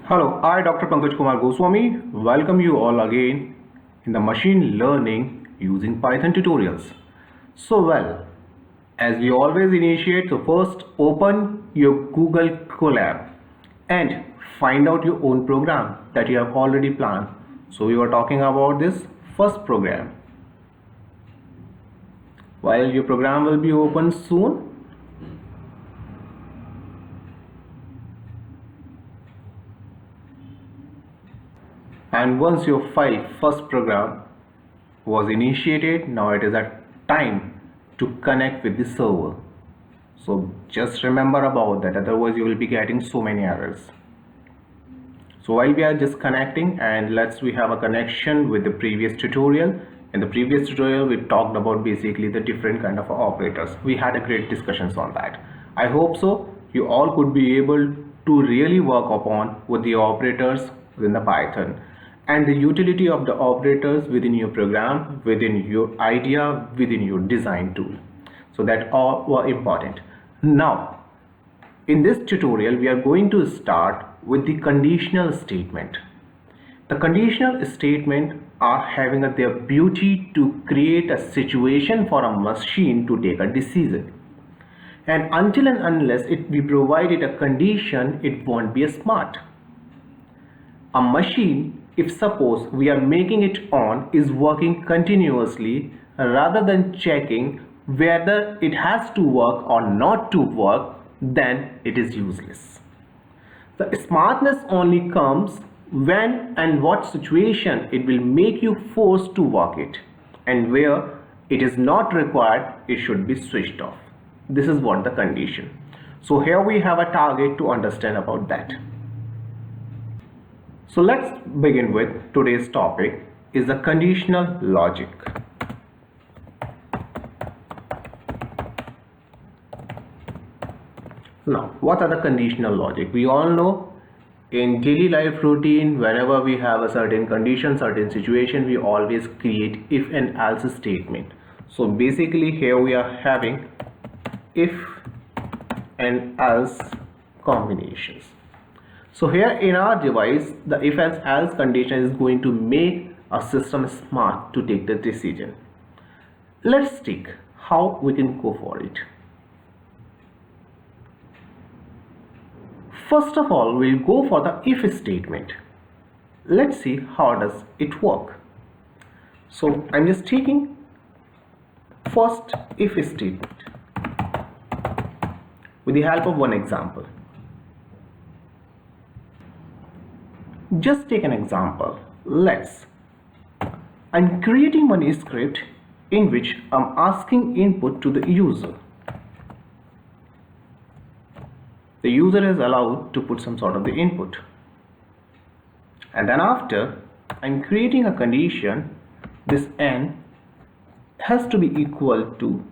Hello, I Dr. Pankaj Kumar Goswami welcome you all again in the machine learning using Python tutorials. As we always initiate, so first open your Google Colab and find out your own program that you have already planned. So we were talking about this first program. While your program will be open soon, and once your file first program was initiated, now it is a time to connect with the server. So just remember about that, otherwise you will be getting so many errors. So while we are just connecting, and we have a connection with the previous tutorial. In the previous tutorial we talked about basically the different kind of operators. We had a great discussions on that. I hope so you all could be able to really work upon with the operators within the Python and the utility of the operators within your program, within your idea, within your design tool. So that all were important. Now in this tutorial we are going to start with the conditional statement. The conditional statement are having their beauty to create a situation for a machine to take a decision. And until and unless we provide it a condition, it won't be smart. A machine, if suppose we are making it on, is working continuously rather than checking whether it has to work or not to work, then it is useless. The smartness only comes when and what situation it will make you forced to work it, and where it is not required, it should be switched off. This is what the condition. So here we have a target to understand about that. So let's begin with today's topic is the conditional logic. Now, what are the conditional logic? We all know in daily life routine, whenever we have a certain condition, certain situation, we always create if and else statement. So basically here we are having if and else combinations. So here in our device, the if and else condition is going to make a system smart to take the decision. Let's take how we can go for it. First of all, we'll go for the if statement. Let's see how does it work. So I'm just taking first if statement with the help of one example. Just take an example. I'm creating one script in which I'm asking input to the user. The user is allowed to put some sort of the input, and then after I'm creating a condition. This n has to be equal to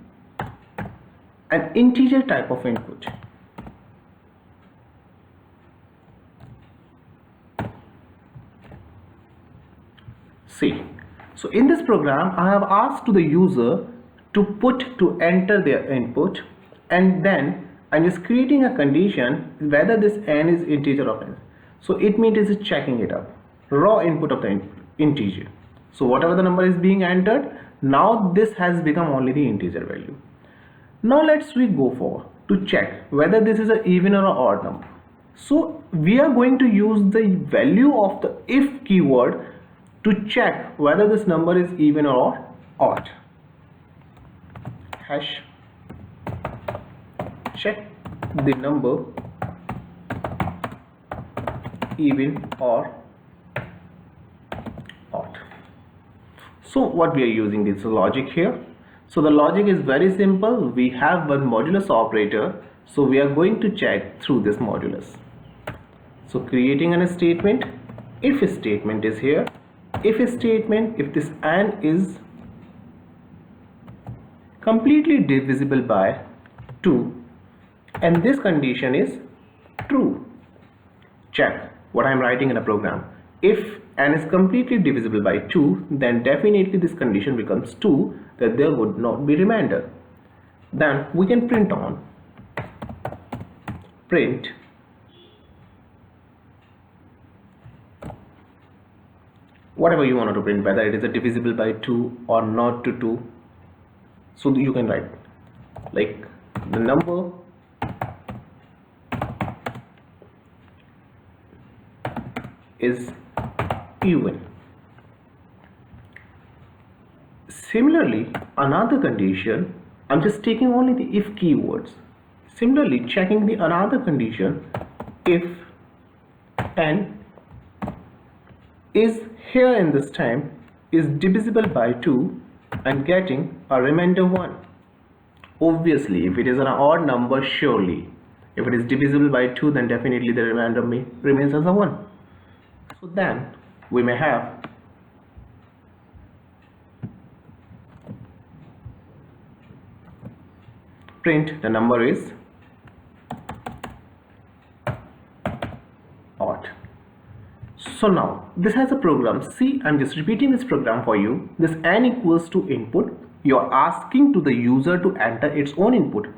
an integer type of input. See, so in this program I have asked to the user to enter their input, and then I'm just creating a condition whether this n is integer or n. So it means it is checking it up, raw input of the integer. So whatever the number is being entered, now this has become only the integer value. Now we go for to check whether this is an even or an odd number. So we are going to use the value of the if keyword to check whether this number is even or odd. Hash check the number even or odd. So what we are using this logic here. So the logic is very simple. We have one modulus operator, so we are going to check through this modulus. So creating a statement, if statement is here. If statement, if this n is completely divisible by 2 and this condition is true, check what I am writing in a program. If n is completely divisible by 2, then definitely this condition becomes 2, that there would not be remainder. Then we can print whatever you want to print, whether it is a divisible by 2 or not to 2. So you can write like the number is even. Similarly, another condition, I'm just taking only the if keywords. Similarly, checking the another condition, if n is here in this time is divisible by 2 and getting a remainder 1. Obviously, if it is an odd number, surely if it is divisible by 2, then definitely the remainder remains as a 1. So then we may have print the number is odd. So now this has a program. See, I'm just repeating this program for you. This n equals to input. You're asking to the user to enter its own input,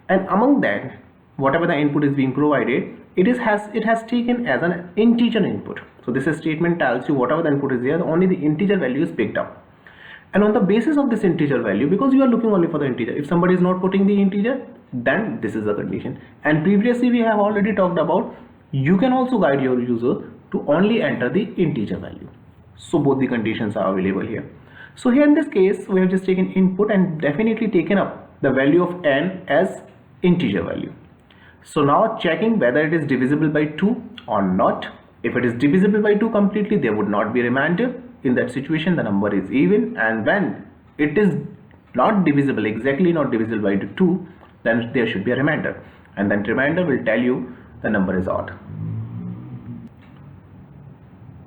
and among that, whatever the input is being provided, it has taken as an integer input. So this statement tells you whatever the input is there, only the integer value is picked up. And on the basis of this integer value, because you are looking only for the integer, if somebody is not putting the integer, then this is the condition. And previously we have already talked about, you can also guide your user to only enter the integer value. So both the conditions are available here. So here in this case, we have just taken input and definitely taken up the value of n as integer value. So now checking whether it is divisible by 2 or not. If it is divisible by 2 completely, there would not be a remainder. In that situation, the number is even, and when it is not divisible, exactly not divisible by 2, then there should be a remainder, and then remainder will tell you the number is odd.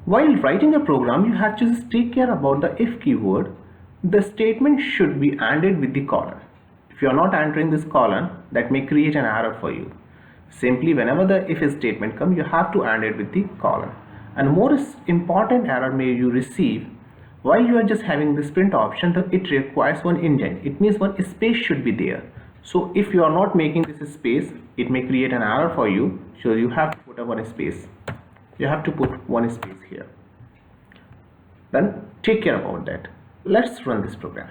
While writing a program, you have to just take care about the if keyword. The statement should be ended with the colon. If you are not entering this colon, that may create an error for you. Simply whenever the if statement comes, you have to end it with the colon. And more important error may you receive while you are just having this print option, that it requires one indent. It means one space should be there. So if you are not making this space, it may create an error for you. So you have to put a one space. You have to put one space here. Then take care about that. Let's run this program.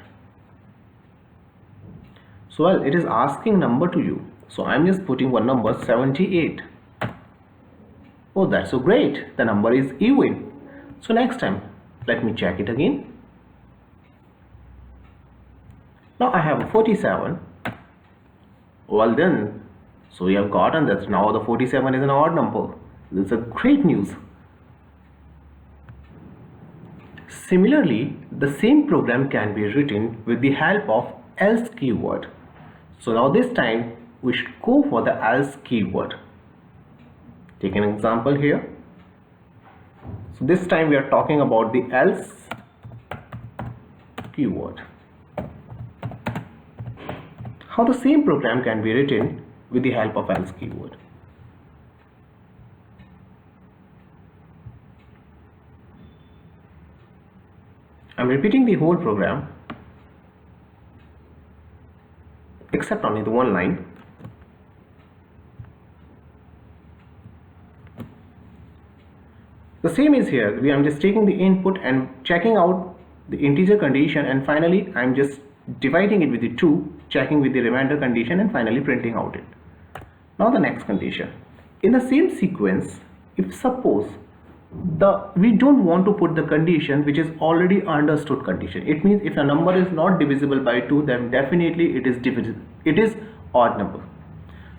So well, it is asking number to you. So I'm just putting one number, 78. Oh, that's so great. The number is even. So next time, let me check it again. Now I have a 47. Well then, so we have gotten that now the 47 is an odd number. This is a great news. Similarly, the same program can be written with the help of else keyword. So now this time we should go for the else keyword. Take an example here. So this time we are talking about the else keyword. How the same program can be written with the help of else keyword. I'm repeating the whole program except only the one line. The same is here. I'm just taking the input and checking out the integer condition, and finally I'm just dividing it with the 2, checking with the remainder condition, and finally printing out it. Now the next condition. In the same sequence, if suppose we don't want to put the condition which is already understood condition. It means if a number is not divisible by 2, then definitely it is divisible. It is odd number.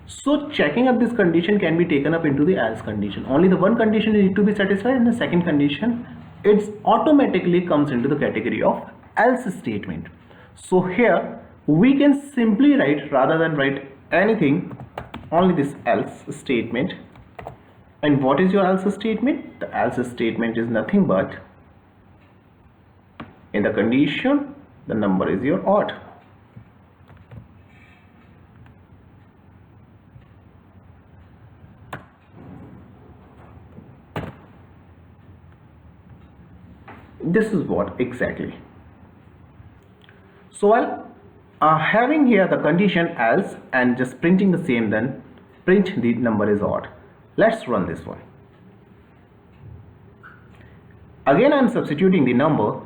So checking up this condition can be taken up into the else condition. Only the one condition need to be satisfied, and the second condition, it automatically comes into the category of else statement. So here we can simply write, rather than write anything, only this else statement. And what is your else statement? The else statement is nothing but, in the condition, the number is your odd. This is what exactly. So while having here the condition else and just printing the same, then print the number is odd. Let's run this one. Again, I'm substituting the number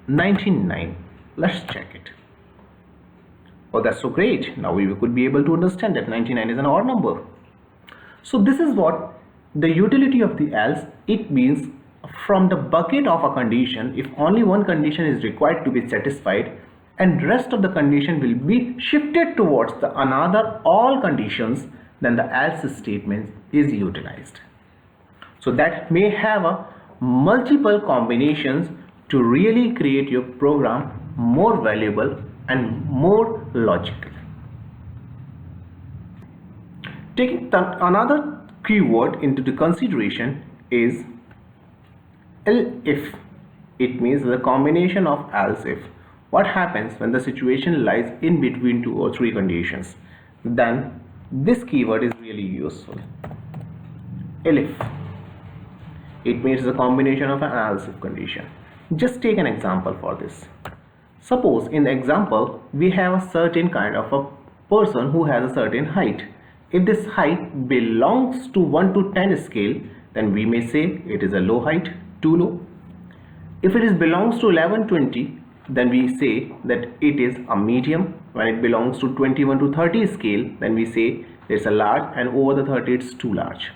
99. Let's check it. Oh, that's so great. Now we could be able to understand that 99 is an odd number. So this is what the utility of the else. It means from the bucket of a condition, if only one condition is required to be satisfied, and rest of the condition will be shifted towards the another all conditions, then the else statement is utilized. So that may have a multiple combinations to really create your program more valuable and more logical. Taking another keyword into the consideration is if. It means the combination of else if. What happens when the situation lies in between 2 or 3 conditions? Then this keyword is really useful. If. It means the combination of an else if condition. Just take an example for this. Suppose in the example we have a certain kind of a person who has a certain height. If this height belongs to 1 to 10 scale, then we may say it is a low height, too low. If it belongs to 11, 20, then we say that it is a medium. When it belongs to 21 to 30 scale, then we say it's a large, and over the 30 it's too large.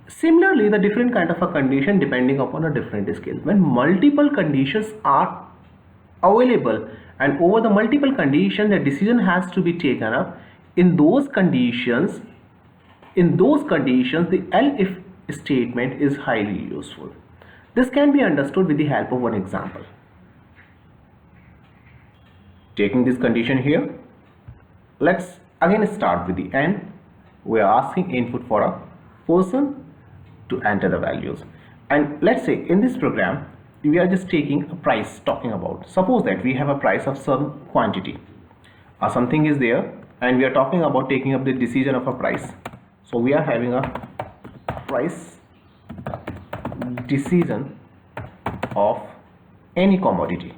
Similarly, the different kind of a condition depending upon a different scale. When multiple conditions are available and over the multiple conditions the decision has to be taken up, in those conditions the else if statement is highly useful. This can be understood with the help of one example. Taking this condition here, let's again start with the n. We are asking input for a person to enter the values, and let's say in this program we are just taking a price, talking about, suppose that we have a price of some quantity, something is there, and we are talking about taking up the decision of a price. So we are having a price decision of any commodity.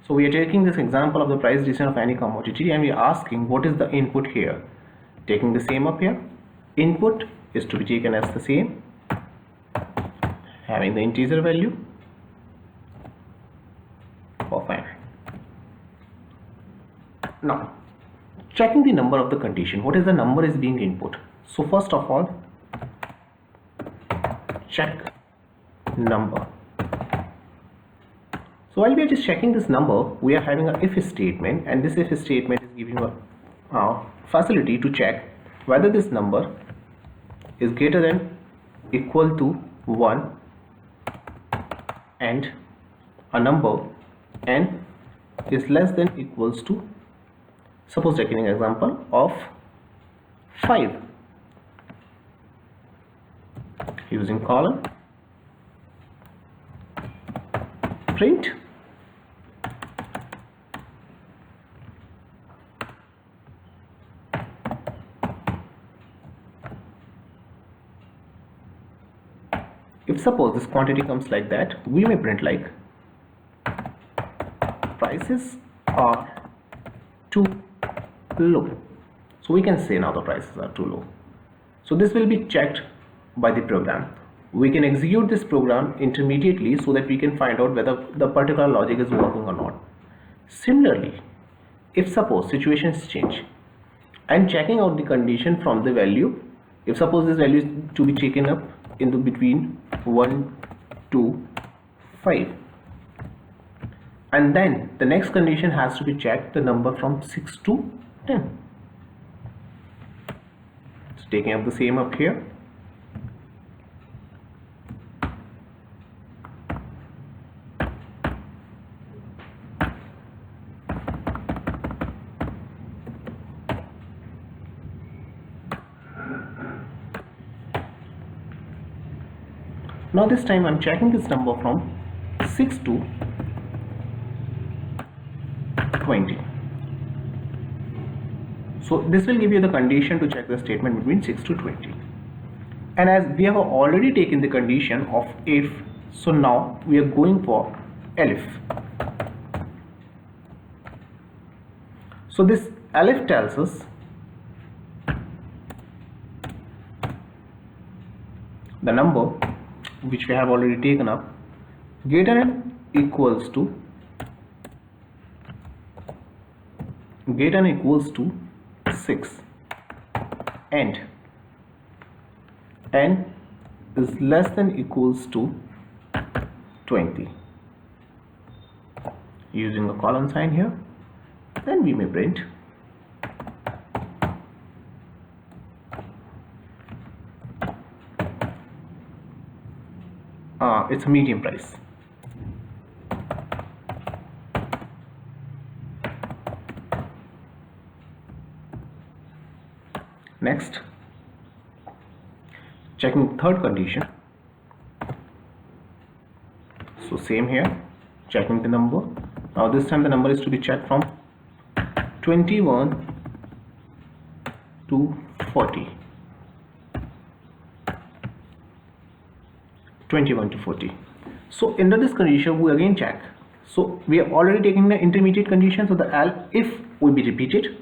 So we are taking this example of the price decision of any commodity, and we are asking what is the input here. Taking the same up here, input is to be taken as the same, having the integer value of n. Now checking the number of the condition, what is the number is being input. So first of all, check number. So while we are just checking this number, we are having a if statement, and this if statement is giving a facility to check whether this number is greater than equal to 1 and a number n is less than equals to, suppose taking an example of 5, using colon print if suppose this quantity comes like that, we may print like prices are too low. So we can say now the prices are too low. So this will be checked by the program. We can execute this program intermediately so that we can find out whether the particular logic is working or not. Similarly, if suppose situations change, I'm checking out the condition from the value. If suppose this value is to be taken up into between 1 to 5, and then the next condition has to be checked the number from 6 to 10. So taking up the same up here, now this time I'm checking this number from 6 to 20. So this will give you the condition to check the statement between 6 to 20. And as we have already taken the condition of if, so now we are going for elif. So this elif tells us the number which we have already taken up greater than equals to 6 and n is less than equals to 20. Using a colon sign here, then we may print it's a medium price. Next, checking third condition. So same here, checking the number. Now this time the number is to be checked from 21 to 40. 21 to 40. So under this condition we again check. So we are already taking the intermediate condition, so the if will be repeated.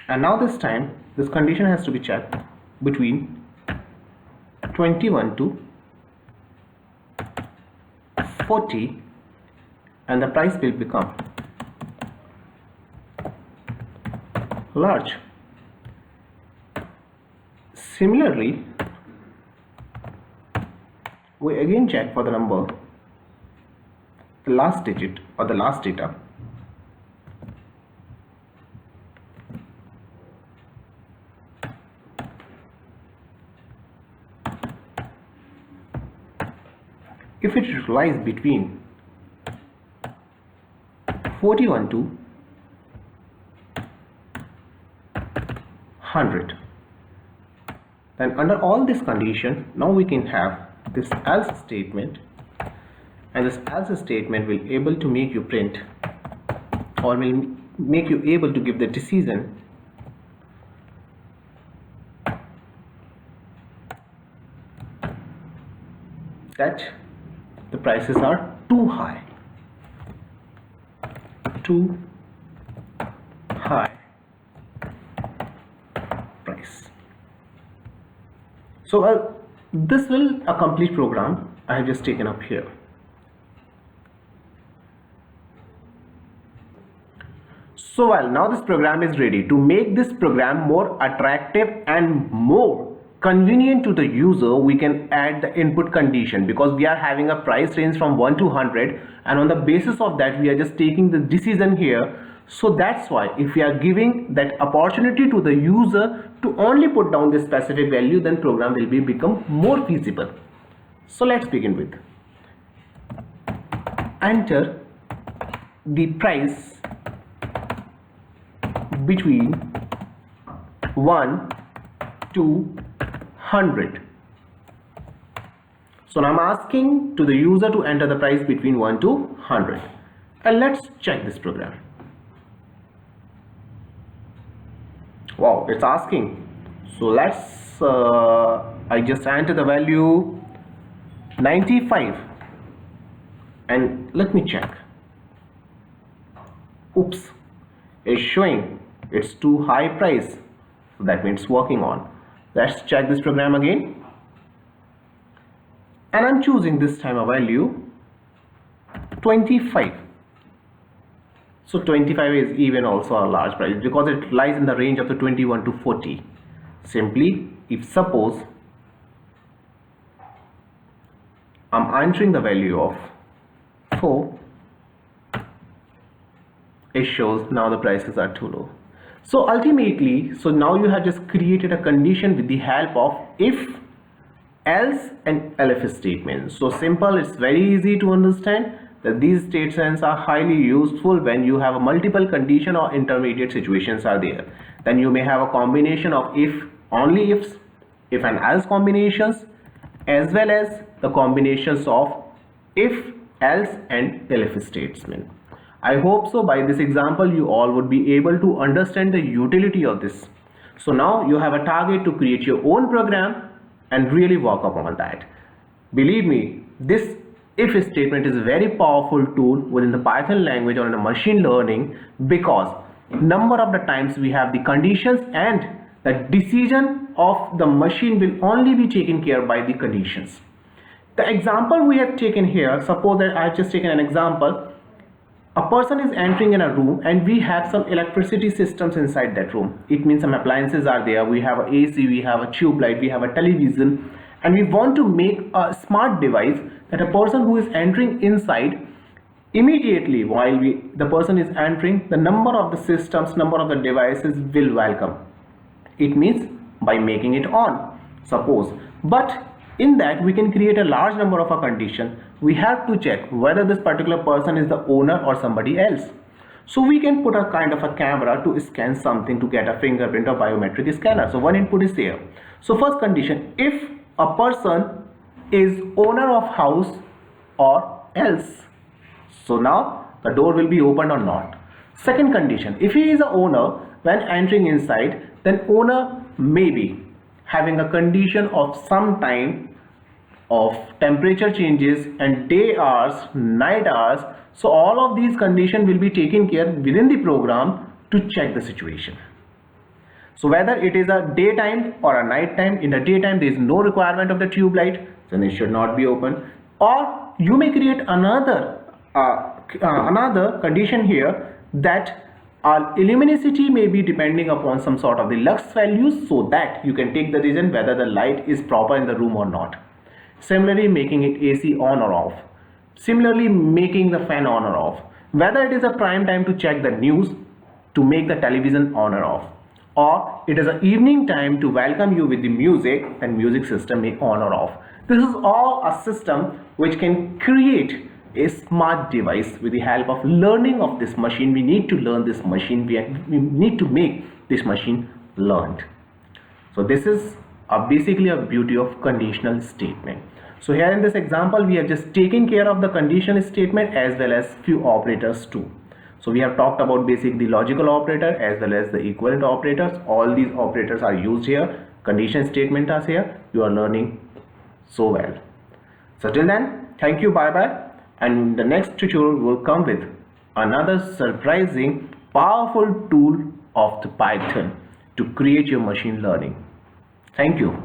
And now this time this condition has to be checked between 21 to 40 and the price will become large. Similarly, we again check for the number, the last digit or the last data. If it lies between 41 to 100, then under all this condition, now we can have this else statement, and this else statement will able to make you print or will make you able to give the decision that the prices are too high. Too high price. So this will a complete program I have just taken up here. So now this program is ready. To make this program more attractive and more convenient to the user, we can add the input condition, because we are having a price range from 1 to 100, and on the basis of that we are just taking the decision here. So that's why if we are giving that opportunity to the user to only put down this specific value, then program will become more feasible. So let's begin with enter the price between 1 to 100. So now I'm asking to the user to enter the price between 1 to 100, and let's check this program. Wow, it's asking. So let's I just enter the value 95 and let me check. Oops, it's showing it's too high price, so that means working on. Let's check this program again, and I'm choosing this time a value 25. So 25 is even also a large price because it lies in the range of the 21 to 40. Simply, if suppose I'm entering the value of 4, it shows now the prices are too low. So ultimately, so now you have just created a condition with the help of if, else and elif statements. So simple, it's very easy to understand that these statements are highly useful when you have a multiple condition or intermediate situations are there. Then you may have a combination of if, only ifs, if and else combinations, as well as the combinations of if, else and elif statements. I hope so by this example you all would be able to understand the utility of this. So now you have a target to create your own program and really work upon that. Believe me, this if statement is a very powerful tool within the Python language or in the machine learning, because number of the times we have the conditions and the decision of the machine will only be taken care by the conditions. The example we have taken here, suppose that I have just taken an example. A person is entering in a room and we have some electricity systems inside that room. It means some appliances are there. We have a AC, we have a tube light, we have a television, and we want to make a smart device that a person who is entering inside, immediately while the person is entering, the number of the systems, number of the devices will welcome. It means by making it on, suppose. But in that we can create a large number of a condition. We have to check whether this particular person is the owner or somebody else. So we can put a kind of a camera to scan something to get a fingerprint or biometric scanner. So one input is there. So first condition, if a person is owner of house or else. So now the door will be opened or not. Second condition, if he is a owner, when entering inside, then owner may be having a condition of some time of temperature changes and day hours, night hours. So all of these conditions will be taken care within the program to check the situation. So whether it is a daytime or a night time, in the daytime there is no requirement of the tube light, then it should not be open. Or you may create another condition here that luminosity may be depending upon some sort of the lux values, so that you can take the decision whether the light is proper in the room or not. Similarly, making it AC on or off. Similarly, making the fan on or off. Whether it is a prime time to check the news, to make the television on or off. Or it is an evening time to welcome you with the music, and music system may on or off. This is all a system which can create a smart device with the help of learning of this machine. We need to learn this machine. We need to make this machine learned. So this is basically a beauty of conditional statement. So here in this example, we have just taken care of the conditional statement as well as few operators too. So we have talked about basically the logical operator as well as the equivalent operators. All these operators are used here. Condition statement is here. You are learning so well. So till then, thank you, bye bye. And the next tutorial will come with another surprising, powerful tool of the Python to create your machine learning. Thank you.